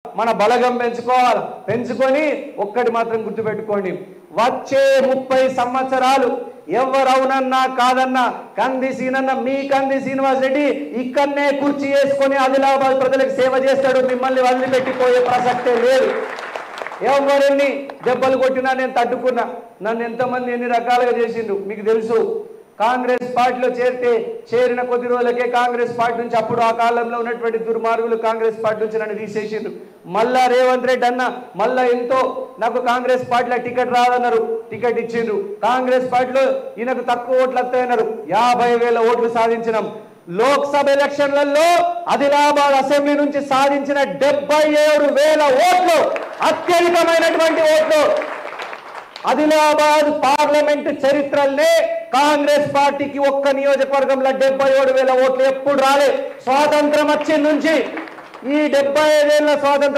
మన బలగం పెంచుకొని ఒక్కటి మాత్రం గుర్తుపెట్టుకోండి, వచ్చే 30 సంవత్సరాలు ఎవరవునన్నా కాదన్నా కంది సీనన్న మీ కంది శ్రీనివాస్ రెడ్డి ఇక్కడనే కుర్చీ వేసుకొని ఆదిలాబాద్ ప్రజలకు సేవ చేస్తాడు. మిమ్మల్ని వదిలిపెట్టిపోయే ప్రసక్తే లేదు. ఎవరెన్ని దెబ్బలు కొట్టినా నేను తట్టుకున్నా. నన్ను ఎంతమంది ఎన్ని రకాలుగా చేసిండు మీకు తెలుసు. కాంగ్రెస్ పార్టీలో చేరిన కొద్ది రోజులకే కాంగ్రెస్ పార్టీ నుంచి అప్పుడు ఆ కాలంలో ఉన్నటువంటి దుర్మార్గులు కాంగ్రెస్ పార్టీ నుంచి నన్ను తీసేసిండ్రు. మళ్ళా రేవంత్ రెడ్డి అన్న మళ్ళా ఎంతో నాకు కాంగ్రెస్ పార్టీలో టికెట్ రాదన్నారు, టికెట్ ఇచ్చిండ్రు. కాంగ్రెస్ పార్టీలో ఈయనకు తక్కువ ఓట్లు వస్తాయన్నారు. 50,000 ఓట్లు సాధించినాం. లోక్సభ ఎలక్షన్లలో ఆదిలాబాద్ అసెంబ్లీ నుంచి సాధించిన 77,000 ఓట్లు అత్యధికమైనటువంటి ఓట్లు. ఆదిలాబాద్ పార్లమెంట్ చరిత్రలో కాంగ్రెస్ పార్టీకి ఒక్క నియోజకవర్గంలో 77,000 ఓట్లు ఎప్పుడు రాలే. స్వాతంత్రం వచ్చిన నుంచి ఈ 75 ఏళ్ల స్వాతంత్రం